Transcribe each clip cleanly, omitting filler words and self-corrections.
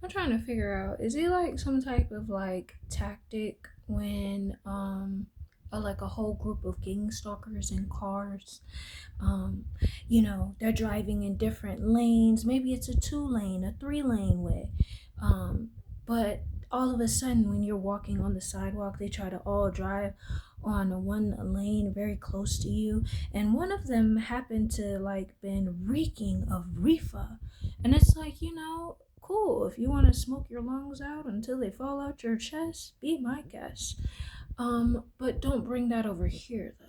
I'm trying to figure out, is it like some type of like tactic when like a whole group of gang stalkers in cars, um they're driving in different lanes. Maybe it's a 2 lane, a 3 lane way, um but all of a sudden when you're walking on the sidewalk, they try to all drive on a one lane very close to you, and one of them happened to like been reeking of reefer. And it's like, cool, if you want to smoke your lungs out until they fall out your chest, be my guest. But don't bring that over here though.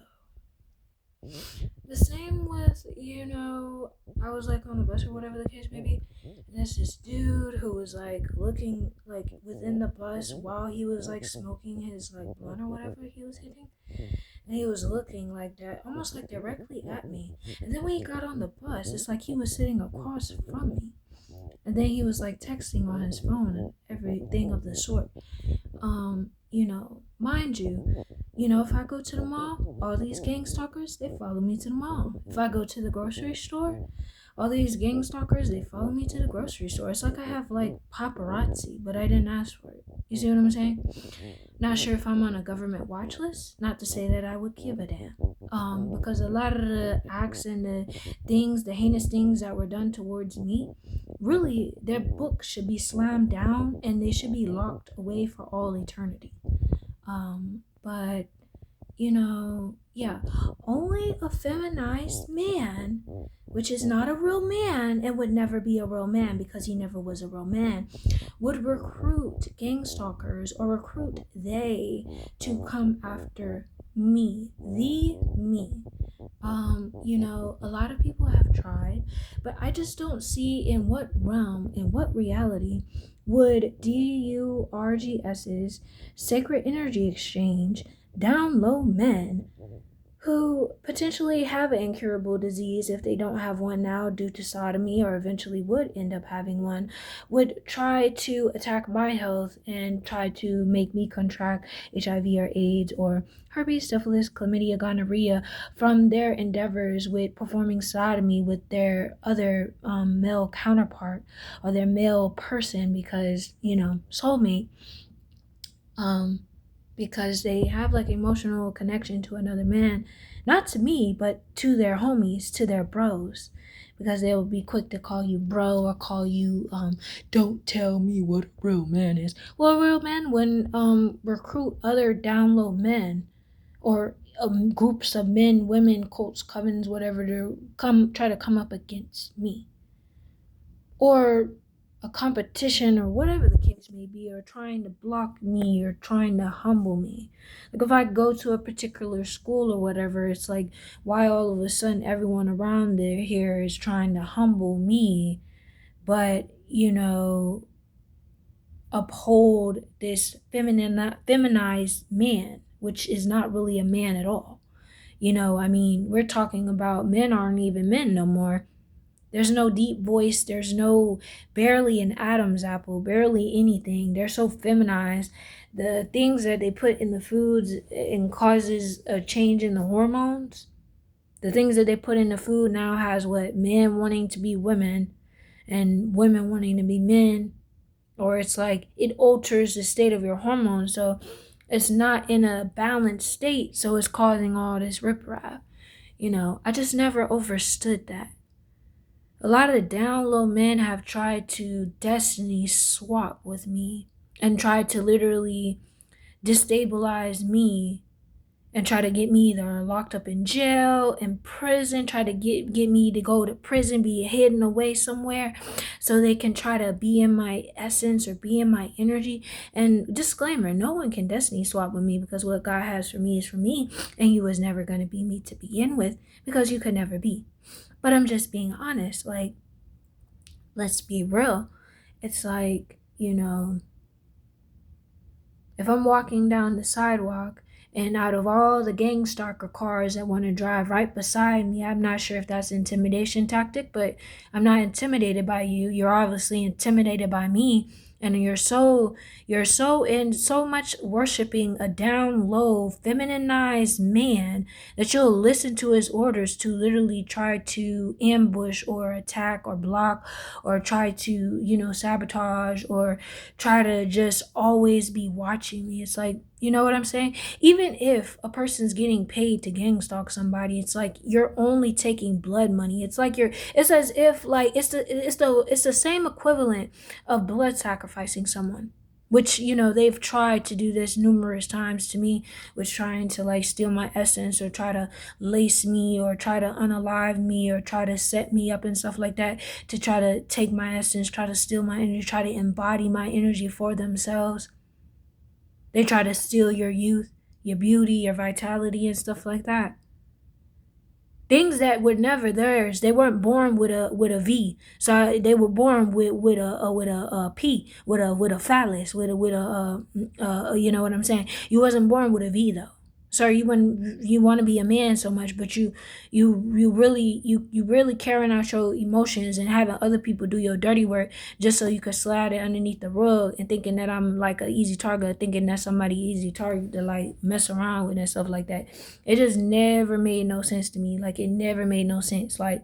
The same with, I was like on the bus or whatever the case may be. And there's this dude who was like looking like within the bus while he was like smoking his like blunt or whatever he was hitting. And he was looking like that, almost like directly at me. And then when he got on the bus, it's like he was sitting across from me. And then he was like texting on his phone and everything of the sort. Mind you, if I go to the mall, all these gang stalkers, they follow me to the mall. If I go to the grocery store, all these gang stalkers, they follow me to the grocery store. It's like I have like paparazzi, but I didn't ask for it. You see what I'm saying? Not sure if I'm on a government watch list. Not to say that I would give a damn. Because a lot of the acts and the heinous things that were done towards me, really, their books should be slammed down and they should be locked away for all eternity. But yeah, only a feminized man, which is not a real man and would never be a real man because he never was a real man, would recruit gang stalkers or recruit they to come after me, the me. A lot of people have tried, but I just don't see in what realm, in what reality would DURGS's sacred energy exchange down low men who potentially have an incurable disease if they don't have one now due to sodomy or eventually would end up having one, would try to attack my health and try to make me contract HIV or AIDS or herpes, syphilis, chlamydia, gonorrhea from their endeavors with performing sodomy with their other male counterpart or their male person because, soulmate. Um, because they have like emotional connection to another man, not to me, but to their homies, to their bros, because they will be quick to call you bro or call you don't tell me what a real man is. Well, real men when recruit other down low men or groups of men, women, cults, covens, whatever, to come up against me, or a competition or whatever the case may be, or trying to block me or trying to humble me. Like if I go to a particular school or whatever, it's like why all of a sudden everyone around there here is trying to humble me, but uphold this feminized man, which is not really a man at all. We're talking about men aren't even men no more. There's no deep voice. There's no barely an Adam's apple, barely anything. They're so feminized. The things that they put in the foods and causes a change in the hormones. The things that they put in the food now has what men wanting to be women and women wanting to be men. Or it's like it alters the state of your hormones. So it's not in a balanced state. So it's causing all this riprap. I just never understood that. A lot of the down low men have tried to destiny swap with me and tried to literally destabilize me and try to get me either locked up in jail, in prison, try to get me to go to prison, be hidden away somewhere so they can try to be in my essence or be in my energy. And disclaimer, no one can destiny swap with me because what God has for me is for me and he was never going to be me to begin with because you could never be. But I'm just being honest. Like, let's be real. It's like, if I'm walking down the sidewalk and out of all the gang stalker cars that want to drive right beside me, I'm not sure if that's an intimidation tactic, but I'm not intimidated by you. You're obviously intimidated by me. and you're so in so much worshiping a down low feminized man that you'll listen to his orders to literally try to ambush or attack or block or try to, sabotage or try to just always be watching me. It's like, you know what I'm saying? Even if a person's getting paid to gang stalk somebody, it's like you're only taking blood money. It's like it's as if like it's the same equivalent of blood sacrificing someone, which they've tried to do this numerous times to me, with trying to like steal my essence or try to lace me or try to unalive me or try to set me up and stuff like that, to try to take my essence, try to steal my energy, try to embody my energy for themselves. They try to steal your youth, your beauty, your vitality, and stuff like that. Things that were never theirs. They weren't born with a V. So they were born with a P, with a phallus, you know what I'm saying. You wasn't born with a V though. So you want to be a man so much, but you really carrying out your emotions and having other people do your dirty work just so you could slide it underneath the rug and thinking that I'm like an easy target, thinking that somebody easy target to like mess around with and stuff like that. It just never made no sense to me. Like it never made no sense. Like,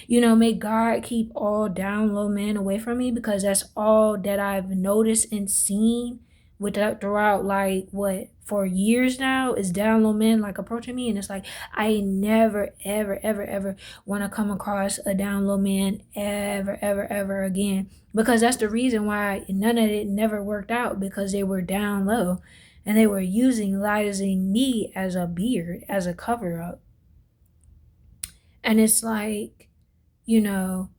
may God keep all down low men away from me, because that's all that I've noticed and seen throughout like what for years now is down low men like approaching me. And it's like I never ever ever ever want to come across a down low man ever ever ever again, because that's the reason why none of it never worked out, because they were down low and they were utilizing me as a beard, as a cover up. And it's like, you know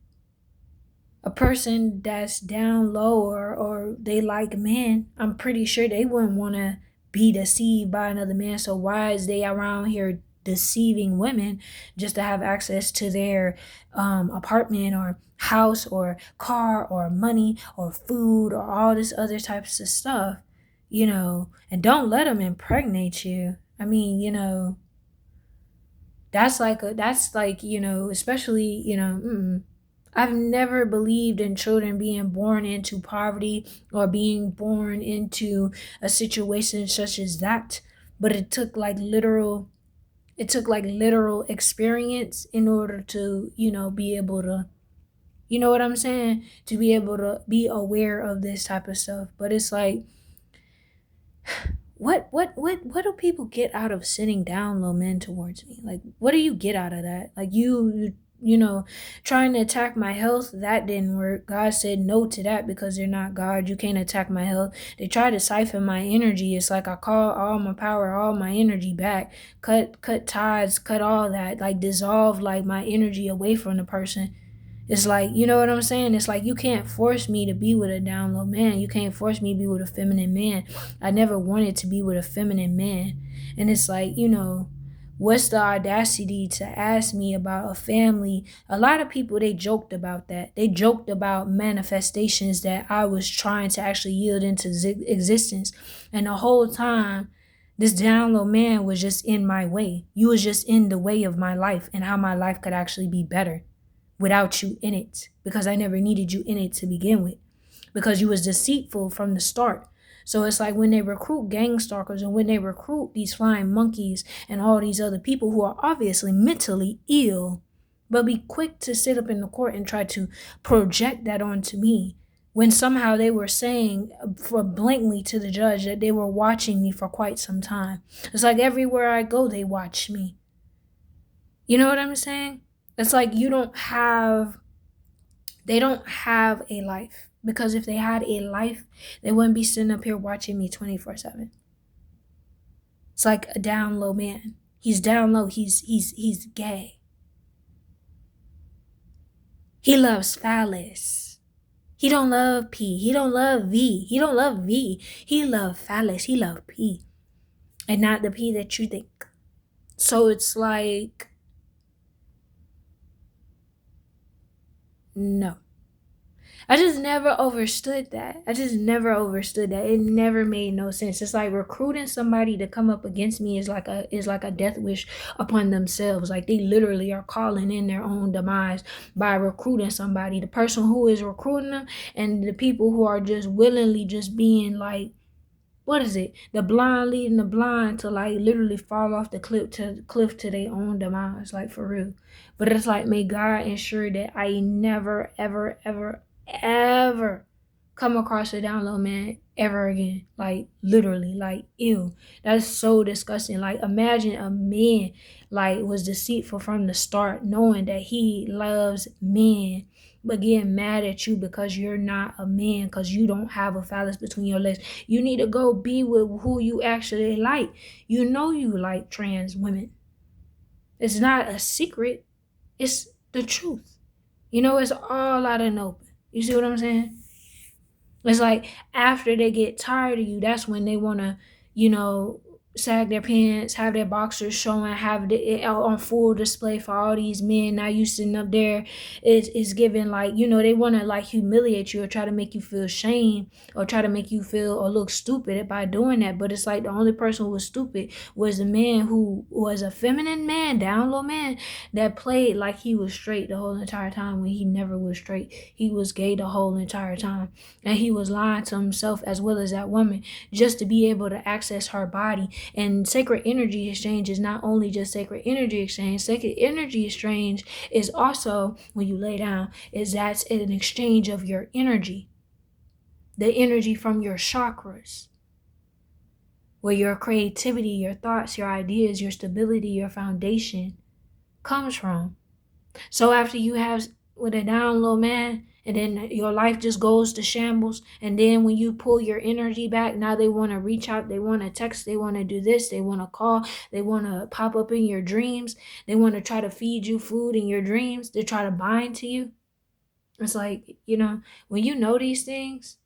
a person that's down low, or they like men, I'm pretty sure they wouldn't want to be deceived by another man. So why is they around here deceiving women just to have access to their apartment or house or car or money or food or all this other types of stuff, and don't let them impregnate you. I mean, especially, I've never believed in children being born into poverty or being born into a situation such as that. But it took like literal experience in order to, be able to, you know what I'm saying? To be able to be aware of this type of stuff. But it's like, what do people get out of sitting down low men towards me? Like, what do you get out of that? Like trying to attack my health, that didn't work. God said no to that, because they're not God. You can't attack my health. They try to siphon my energy. It's like I call all my power, all my energy back, cut ties, cut all that, like dissolve like my energy away from the person. It's like, you know what I'm saying? It's like you can't force me to be with a down low man. You can't force me to be with a feminine man. I never wanted to be with a feminine man. And it's like, what's the audacity to ask me about a family? A lot of people, they joked about that. They joked about manifestations that I was trying to actually yield into existence. And the whole time, this down low man was just in my way. You was just in the way of my life and how my life could actually be better without you in it, because I never needed you in it to begin with, because you was deceitful from the start. So it's like when they recruit gang stalkers and when they recruit these flying monkeys and all these other people who are obviously mentally ill, but be quick to sit up in the court and try to project that onto me, when somehow they were saying for blatantly to the judge that they were watching me for quite some time. It's like everywhere I go, they watch me. You know what I'm saying? It's like they don't have a life, because if they had a life, they wouldn't be sitting up here watching me 24/7. It's like a down low man. He's down low. He's gay. He loves phallus. He don't love P. He don't love V. He don't love V. He love phallus. He love P. And not the P that you think. So it's like, no. I just never understood that. I just never understood that. It never made no sense. It's like recruiting somebody to come up against me is like a death wish upon themselves. Like they literally are calling in their own demise by recruiting somebody. The person who is recruiting them and the people who are just willingly just being like, what is it? The blind leading the blind to like literally fall off the cliff to their own demise, like for real. But it's like, may God ensure that I never, ever, ever, ever come across a down low man ever again. Like literally, like ew. That's so disgusting. Like imagine a man like was deceitful from the start, knowing that he loves men, but getting mad at you because you're not a man, because you don't have a phallus between your legs. You need to go be with who you actually like. You know you like trans women. It's not a secret. It's the truth. It's all out in the open. You see what I'm saying? It's like after they get tired of you, that's when they want to, you know, sag their pants, have their boxers showing, have it on full display for all these men. Now you sitting up there, it's giving like, they want to like humiliate you or try to make you feel shame or try to make you feel or look stupid by doing that. But it's like the only person who was stupid was the man who was a feminine man, down low man, that played like he was straight the whole entire time when he never was straight. He was gay the whole entire time. And he was lying to himself as well as that woman just to be able to access her body. And sacred energy exchange is not only just sacred energy exchange. Sacred energy exchange is also, when you lay down, is that's an exchange of your energy. The energy from your chakras, where your creativity, your thoughts, your ideas, your stability, your foundation comes from. So after you have with a down low man, and then your life just goes to shambles, and then when you pull your energy back, now they want to reach out, they want to text, they want to do this, they want to call, they want to pop up in your dreams, they want to try to feed you food in your dreams, they try to bind to you. It's like, when you know these things,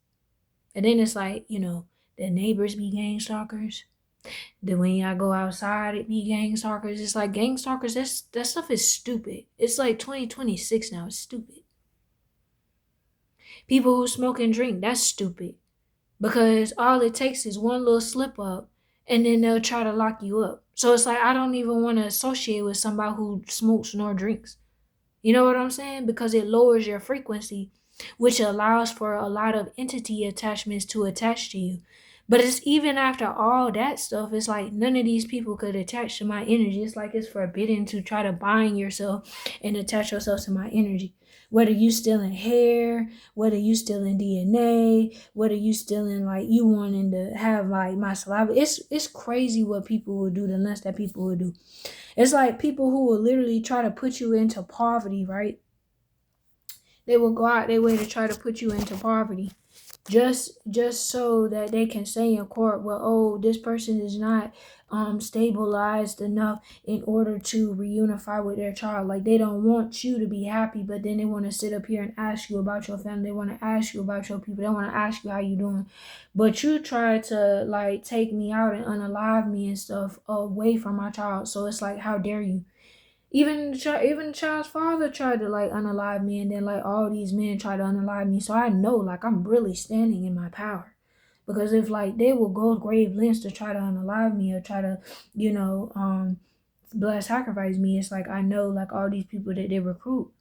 and then it's like, the neighbors be gang stalkers. Then when y'all go outside, it be gang stalkers. It's like gang stalkers. That stuff is stupid. It's like 2026 now. It's stupid. People who smoke and drink, that's stupid. Because all it takes is one little slip up, and then they'll try to lock you up. So it's like I don't even want to associate with somebody who smokes nor drinks. You know what I'm saying? Because it lowers your frequency, which allows for a lot of entity attachments to attach to you. But it's even after all that stuff, it's like none of these people could attach to my energy. It's like it's forbidden to try to bind yourself and attach yourself to my energy. Whether you stealing hair, whether you stealing DNA, whether you stealing like you wanting to have like my saliva. It's crazy what people will do, the less that people will do. It's like people who will literally try to put you into poverty, right? They will go out their way to try to put you into poverty. Just so that they can say in court, well, oh, this person is not stabilized enough in order to reunify with their child. Like they don't want you to be happy, but then they want to sit up here and ask you about your family. They want to ask you about your people. They want to ask you how you doing. But you try to like take me out and unalive me and stuff away from my child. So it's like, how dare you? Even the child's father tried to like unalive me, and then like all these men try to unalive me. So I know like I'm really standing in my power, because if like they will go grave lengths to try to unalive me or try to, blood sacrifice me, it's like I know like all these people that they recruit,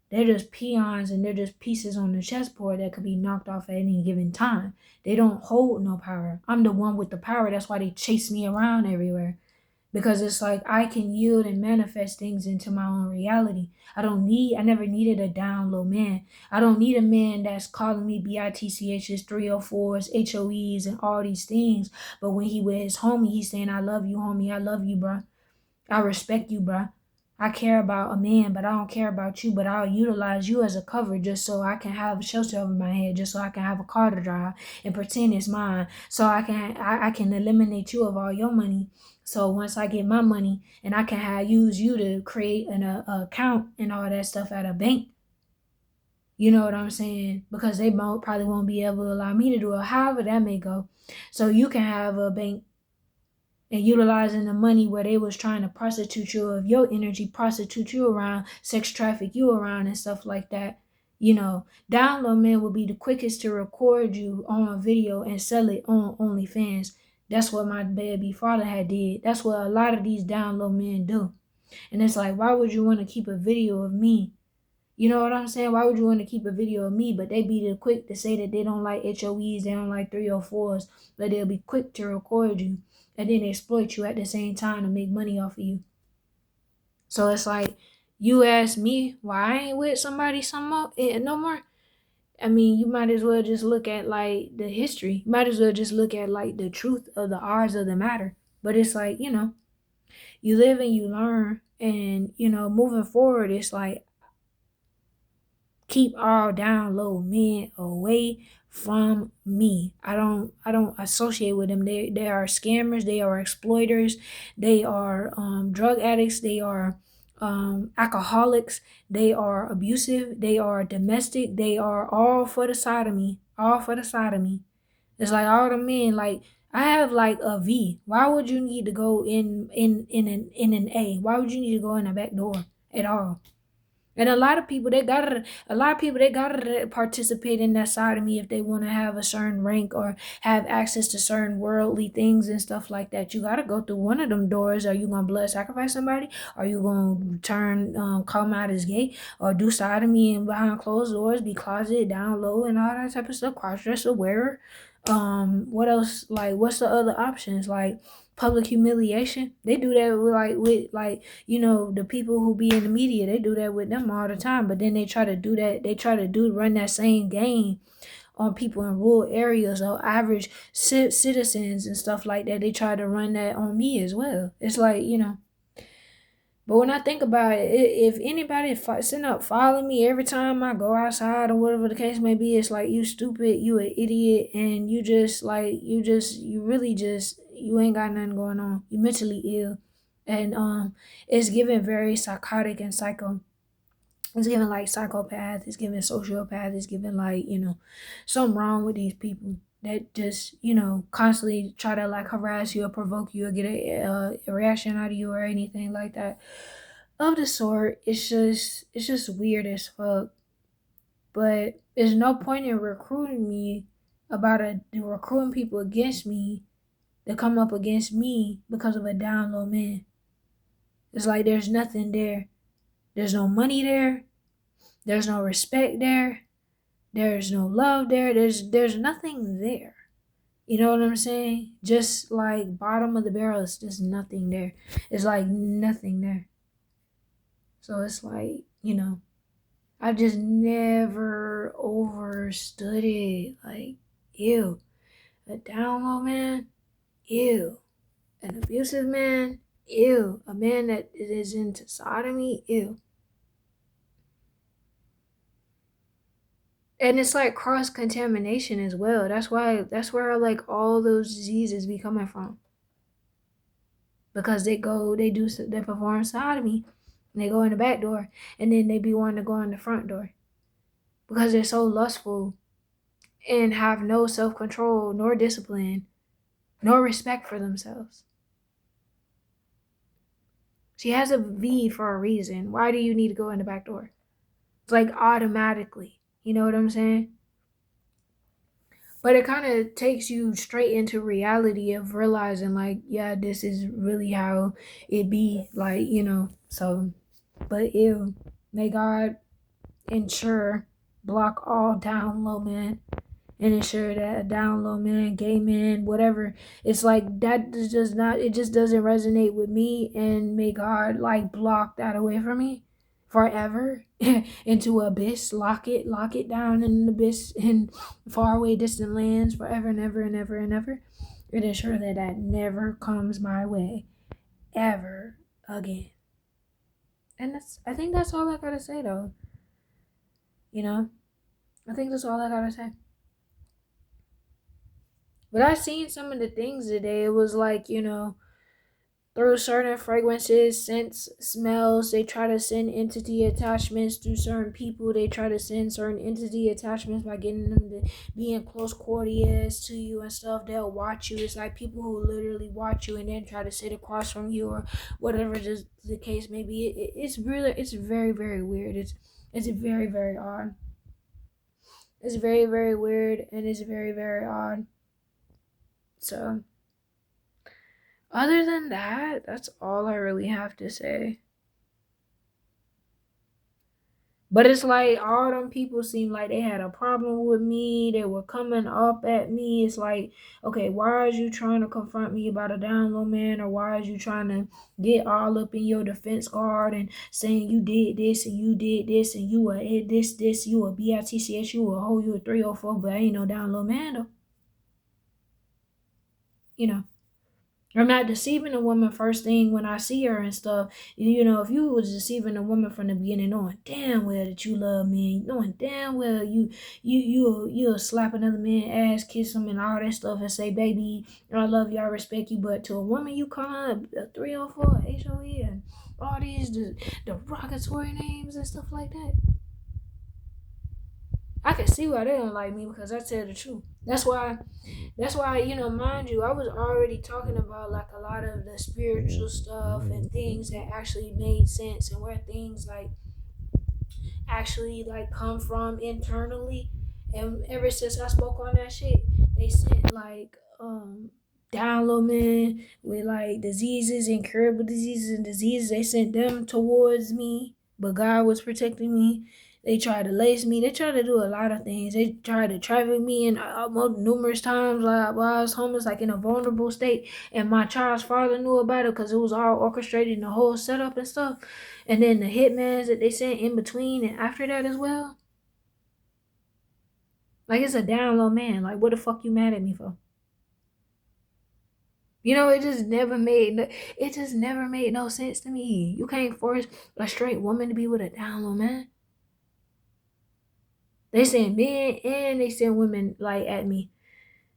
they're just peons and they're just pieces on the chessboard that could be knocked off at any given time. They don't hold no power. I'm the one with the power. That's why they chase me around everywhere. Because it's like I can yield and manifest things into my own reality. I never needed a down low man. I don't need a man that's calling me BITCHs, 304s, HOEs, and all these things. But when he with his homie, he's saying, I love you, homie. I love you, bro. I respect you, bro. I care about a man, but I don't care about you. But I'll utilize you as a cover just so I can have a shelter over my head, just so I can have a car to drive and pretend it's mine. So I can eliminate you of all your money. So once I get my money, and I can use you to create an account and all that stuff at a bank. You know what I'm saying? Because they probably won't be able to allow me to do it. However that may go. So you can have a bank and utilizing the money where they was trying to prostitute you of your energy, prostitute you around, sex traffic you around and stuff like that. Download men will be the quickest to record you on a video and sell it on OnlyFans. That's what my baby father had did. That's what a lot of these download men do. And it's like, why would you want to keep a video of me? You know what I'm saying? Why would you want to keep a video of me? But they be the quick to say that they don't like HOEs, they don't like 304s, but they'll be quick to record you and then exploit you at the same time to make money off of you. So it's like, you ask me why I ain't with somebody no more. I mean, you might as well just look at like the history. You might as well just look at like the truth of the odds of the matter. But it's like, you live and you learn, and moving forward, it's like, keep all down low men away from me. I don't associate with them. They are scammers, they are exploiters, they are drug addicts, they are alcoholics, they are abusive, they are domestic, they are all for the sodomy. All for the sodomy. It's like all the men, like, I have like a V. Why would you need to go in an A? Why would you need to go in a back door at all? And a lot of people they gotta participate in that side of me if they want to have a certain rank or have access to certain worldly things and stuff like that. You gotta go through one of them doors. Are you gonna blood sacrifice somebody? Are you gonna come out as gay or do sodomy and behind closed doors, be closeted down low and all that type of stuff? Cross dresser, wearer. What else? Like, what's the other options? Like public humiliation. They do that with the people who be in the media. They do that with them all the time. But then they try to do that. They try to run that same game on people in rural areas or average citizens and stuff like that. They try to run that on me as well. It's like, But when I think about it, if anybody send up following me every time I go outside or whatever the case may be, it's like, you stupid, you an idiot, and you ain't got nothing going on. You mentally ill, and it's given very psychotic and psycho. It's given like psychopath. It's given sociopath. It's given like something wrong with these people that just constantly try to like harass you or provoke you or get a reaction out of you or anything like that of the sort. It's just weird as fuck. But there's no point in recruiting me recruiting people against me to come up against me because of a down low man. It's like there's nothing there. There's no money there. There's no respect there. There's no love there. There's nothing there. You know what I'm saying? Just like bottom of the barrel, it's just nothing there. It's like nothing there. So it's like, I just never understood it. Like, ew. A down low man? Ew. An abusive man? Ew. A man that is into sodomy? Ew. And it's like cross-contamination as well. That's where like all those diseases be coming from. Because they perform sodomy, and they go in the back door, and then they be wanting to go in the front door. Because they're so lustful and have no self-control, nor discipline, nor respect for themselves. She has a V for a reason. Why do you need to go in the back door? It's like automatically. You know what I'm saying? But it kind of takes you straight into reality of realizing, like, yeah, this is really how it be. Like, so, but ew. May God block all down low men and ensure that a down low man, gay man, whatever, it's like that it just doesn't resonate with me, and may God like block that away from me forever into abyss. Lock it down in an abyss in faraway distant lands forever and ever and ever and ever, and ensure that never comes my way ever again. And I think that's all I gotta say though. I think that's all I gotta say. But I seen some of the things today. It was like, through certain fragrances, scents, smells, they try to send entity attachments through certain people. They try to send certain entity attachments by getting them to be in close quarters to you and stuff. They'll watch you. It's like people who literally watch you and then try to sit across from you or whatever the case may be. It's very, very weird. It's very, very odd. It's very, very weird, and it's very, very odd. So, other than that, that's all I really have to say. But it's like all them people seem like they had a problem with me. They were coming up at me. It's like, okay, why is you trying to confront me about a down low man, or why is you trying to get all up in your defense guard and saying you did this and you did this and you were this, you a bitch, you a hoe, you a 304, but I ain't no down low man though. You know. I'm not deceiving a woman first thing when I see her and stuff. You know, if you was deceiving a woman from the beginning, knowing damn well that you love me, knowing damn well you'll slap another man ass, kiss him and all that stuff and say, baby, I love you, I respect you. But to a woman you call a 304, HOE and all these derogatory names and stuff like that. I can see why they don't like me because I tell the truth. That's why, mind you, I was already talking about like a lot of the spiritual stuff and things that actually made sense and where things like actually like come from internally. And ever since I spoke on that shit, they sent like down low men with like diseases, incurable diseases and diseases. They sent them towards me, but God was protecting me. They tried to lace me. They tried to do a lot of things. They tried to traffic me in numerous times like, while I was homeless, like in a vulnerable state. And my child's father knew about it because it was all orchestrated in the whole setup and stuff. And then the hitmans that they sent in between and after that as well. Like, it's a down low man. Like, what the fuck you mad at me for? It just never made no sense to me. You can't force a straight woman to be with a down low man. They send men and they send women like at me.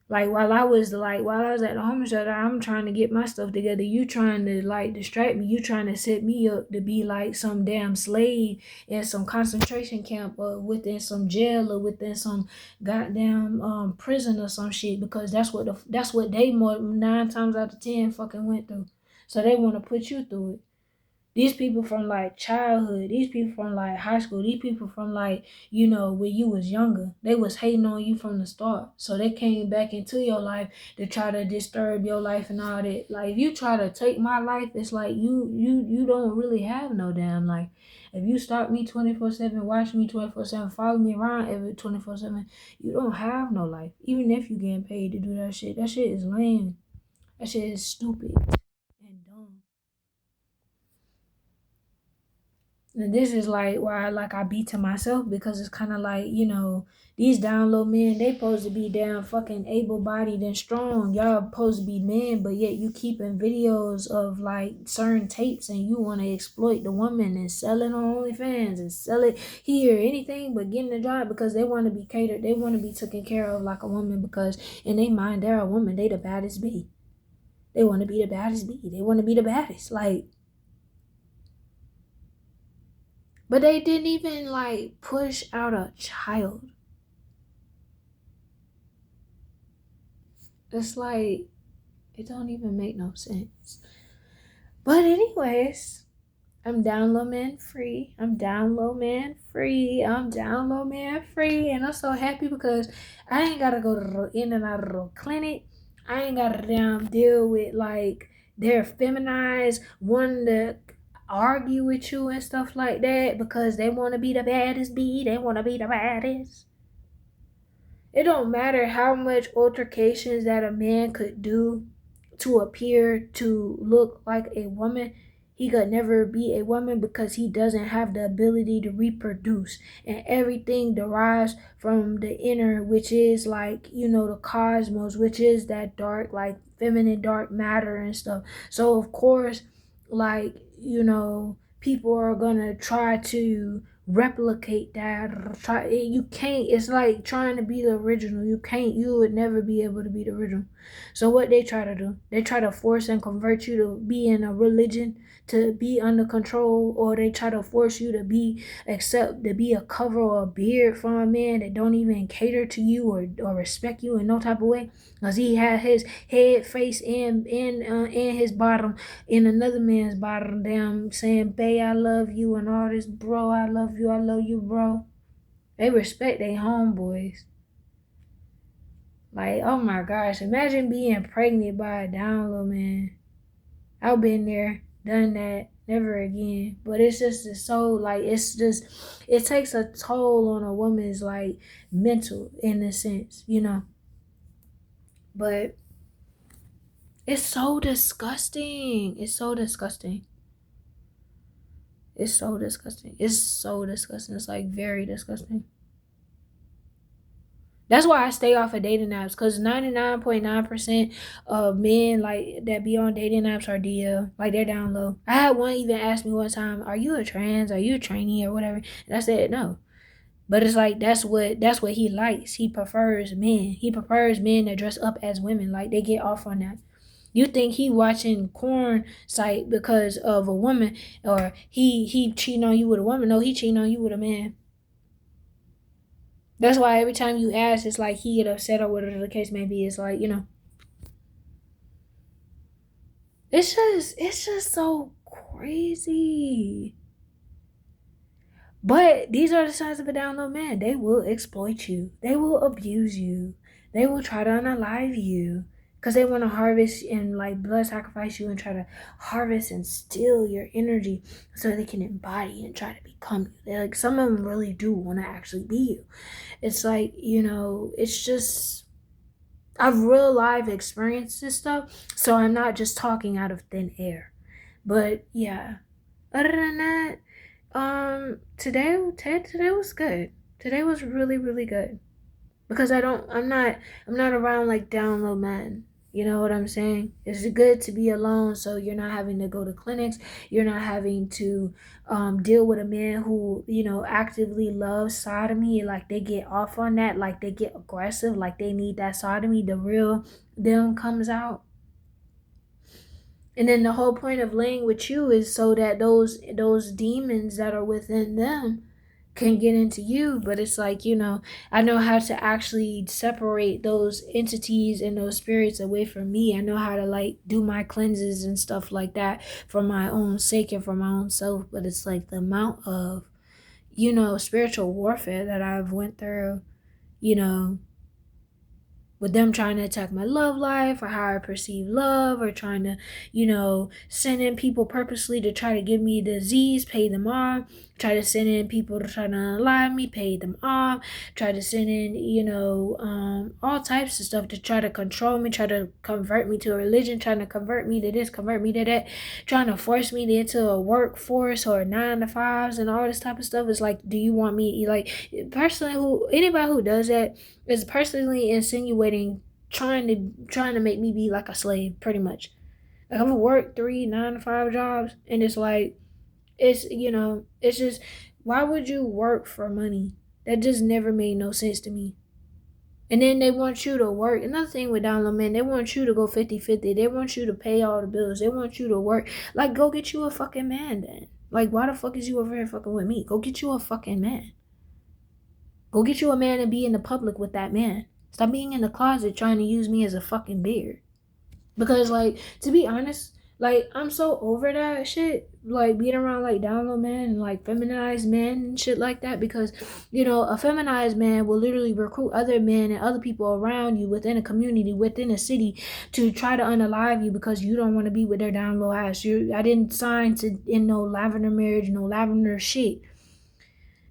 While I was at the homeless shelter, I'm trying to get my stuff together. You trying to like distract me. You trying to set me up to be like some damn slave in some concentration camp or within some jail or within some goddamn prison or some shit because that's what they more 9 times out of 10 fucking went through. So they want to put you through it. These people from like childhood, these people from like high school, these people from like, when you was younger, they was hating on you from the start. So they came back into your life to try to disturb your life and all that. Like if you try to take my life, it's like you don't really have no damn life. If you stalk me 24/7, watch me 24/7, follow me around every 24/7, you don't have no life. Even if you getting paid to do that shit is lame. That shit is stupid and dumb. And this is like why like I beat to myself because it's kind of like these down low men, they supposed to be damn fucking able bodied and strong. Y'all supposed to be men, but yet you keeping videos of like certain tapes and you want to exploit the woman and sell it on OnlyFans and sell it here, anything but getting a job because they want to be catered. They want to be taken care of like a woman because in their mind they're a woman. They the baddest bee. They want to be the baddest bee. They want to be the baddest. Like. But they didn't even like push out a child. It's like it don't even make no sense. But anyways, I'm down low man free. I'm down low man free. I'm down low man free. And I'm so happy because I ain't gotta go to in and out of the clinic. I ain't gotta damn deal with like they're feminized, wanting to argue with you and stuff like that because they want to be the baddest bee. They want to be the baddest. It don't matter how much altercations that a man could do to appear to look like a woman. He could never be a woman because he doesn't have the ability to reproduce. And everything derives from the inner, which is like, the cosmos, which is that dark, like feminine dark matter and stuff. So, of course, like, people are gonna try to replicate that or try you can't. It's like trying to be the original. You would never be able to be the original. So what they try to do, they try to force and convert you to be in a religion, to be under control, or they try to force you to be a cover or a beard from a man that don't even cater to you or respect you in no type of way because he had his head face in his bottom in another man's bottom, damn saying, babe, I love you and all this, bro, I love you, bro. They respect their homeboys. Like, oh my gosh, imagine being pregnant by a down low man. I've been there, done that, never again. But it's so like it takes a toll on a woman's like mental in a sense, you know. But it's so disgusting. It's so disgusting. It's so disgusting. It's so disgusting. It's like very disgusting. That's why I stay off of dating apps, because 99.9% of men like that be on dating apps are DL. Like they're down low. I had one even ask me one time, "Are you a trans? Are you a trainee or whatever?" And I said no. But it's like that's what he likes. He prefers men. He prefers men that dress up as women. Like they get off on that. You think he watching porn site because of a woman, or he cheating on you with a woman? No, he cheating on you with a man. That's why every time you ask, it's like he get upset or whatever the case may be. It's like, you know, it's just so crazy. But these are the signs of a down low man. They will exploit you. They will abuse you. They will try to unalive you. Because they want to harvest and like blood sacrifice you and try to harvest and steal your energy so they can embody and try to become you. They like some of them really do want to actually be you. It's like, you know, it's just I've real life experienced this stuff, so I'm not just talking out of thin air. But yeah, other than that, today was good. Today was really really good because I'm not around like down low men. You know what I'm saying? It's good to be alone, so you're not having to go to clinics. You're not having to deal with a man who actively loves sodomy. Like they get off on that. Like they get aggressive. Like they need that sodomy. The real them comes out. And then the whole point of laying with you is so that those demons that are within them can get into you. But it's like, I know how to actually separate those entities and those spirits away from me. I know how to like do my cleanses and stuff like that for my own sake and for my own self. But it's like the amount of, spiritual warfare that I've went through, you know, with them trying to attack my love life or how I perceive love, or trying to, send in people purposely to try to give me disease, pay them off, try to send in people to try to unalive me, pay them off, try to send in, all types of stuff to try to control me, try to convert me to a religion, trying to convert me to this, convert me to that, trying to force me into a workforce or 9 to 5s and all this type of stuff. Is like, do you want me, like, personally, anybody who does that is personally insinuating trying to make me be like a slave, pretty much. Like I'm gonna work 3 9 to 5 jobs, and it's like it's just, why would you work for money? That just never made no sense to me. And then they want you to work. Another thing with down low men, they want you to go 50-50. They want you to pay all the bills. They want you to work. Like, go get you a fucking man then. Like, why the fuck is you over here fucking with me? Go get you a fucking man. Go get you a man and be in the public with that man. Stop being in the closet trying to use me as a fucking beard. Because, like, to be honest, like, I'm so over that shit. Like, being around, like, down low men and, like, feminized men and shit like that. Because, a feminized man will literally recruit other men and other people around you within a community, within a city, to try to unalive you because you don't want to be with their down low ass. I didn't sign to in no lavender marriage, no lavender shit.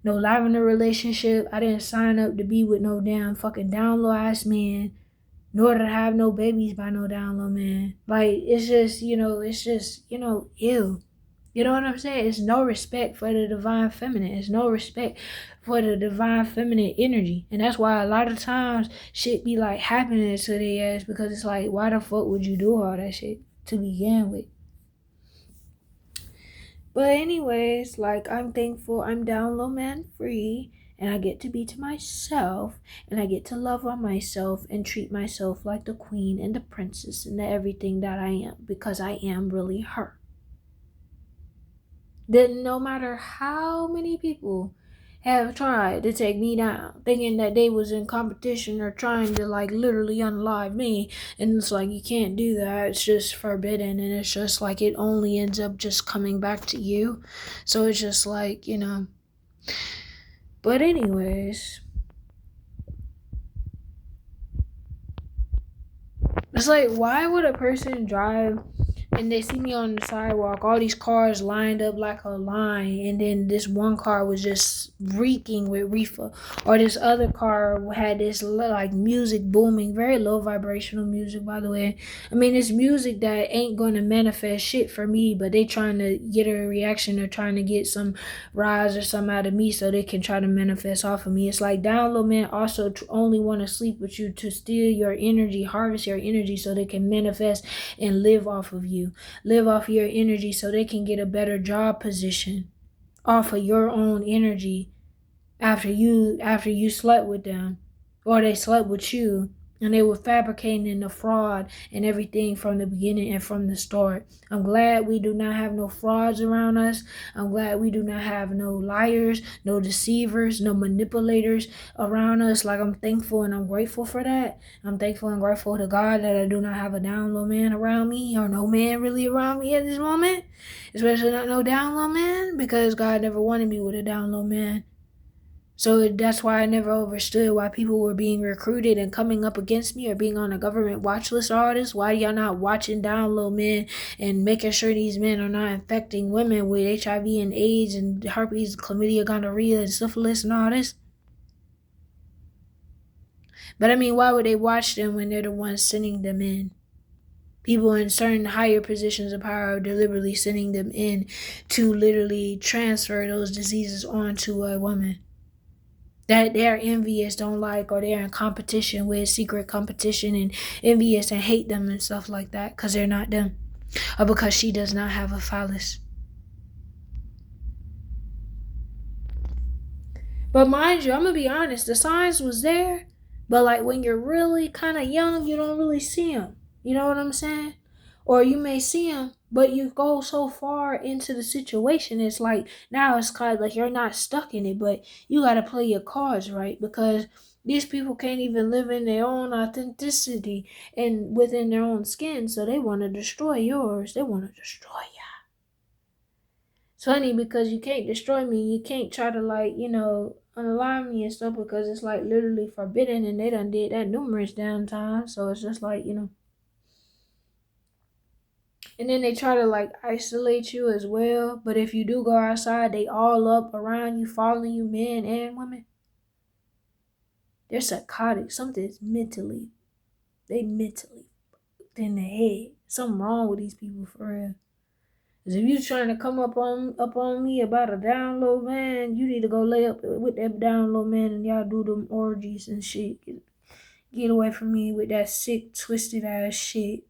No lavender relationship. I didn't sign up to be with no damn fucking down low ass man, nor to have no babies by no down low man. Like, it's just, ew. You know what I'm saying? It's no respect for the divine feminine. It's no respect for the divine feminine energy. And that's why a lot of times shit be like happening to their ass, because it's like, why the fuck would you do all that shit to begin with? But anyways, like, I'm thankful I'm down low man free, and I get to be to myself, and I get to love on myself and treat myself like the queen and the princess and the everything that I am, because I am really her. Then no matter how many people have tried to take me down, thinking that they was in competition or trying to like literally unalive me, and it's like, you can't do that, it's just forbidden, and it's just like it only ends up just coming back to you. So it's just like, But anyways, it's like, why would a person drive and they see me on the sidewalk, all these cars lined up like a line, and then this one car was just reeking with reefer, or this other car had this like music booming, very low vibrational music, by the way. I mean, it's music that ain't gonna manifest shit for me, but they trying to get a reaction or trying to get some rise or some out of me so they can try to manifest off of me. It's like down low men also only want to sleep with you to steal your energy, harvest your energy so they can manifest and live off of you, live off your energy so they can get a better job position off of your own energy after you slept with them, or they slept with you, and they were fabricating the fraud and everything from the beginning and from the start. I'm glad we do not have no frauds around us. I'm glad we do not have no liars, no deceivers, no manipulators around us. Like, I'm thankful and I'm grateful for that. I'm thankful and grateful to God that I do not have a down low man around me, or no man really around me at this moment, especially not no down low man, because God never wanted me with a down low man. So that's why I never understood why people were being recruited and coming up against me or being on a government watch list. All this, why y'all not watching down low men and making sure these men are not infecting women with HIV and AIDS and herpes, chlamydia, gonorrhea, and syphilis and all this? But I mean, why would they watch them when they're the ones sending them in? People in certain higher positions of power are deliberately sending them in to literally transfer those diseases onto a woman that they're envious, don't like, or they're in competition with, secret competition, and envious and hate them and stuff like that because they're not them, or because she does not have a phallus. But mind you, I'm gonna be honest, the signs was there, but like when you're really kind of young, you don't really see them. You know what I'm saying? Or you may see them, but you go so far into the situation, it's like now it's kind of like you're not stuck in it, but you gotta play your cards right, because these people can't even live in their own authenticity and within their own skin, so they want to destroy yours. They want to destroy you. It's funny because you can't destroy me. You can't try to, like, unalive me and stuff, because it's like literally forbidden, and they done did that numerous damn times. So it's just like, and then they try to like isolate you as well. But if you do go outside, they all up around you, following you, men and women. They're psychotic. Something's they mentally in the head. Something wrong with these people for real. Cause if you trying to come up on me about a down low man, you need to go lay up with that down low man and y'all do them orgies and shit. Get away from me with that sick, twisted ass shit.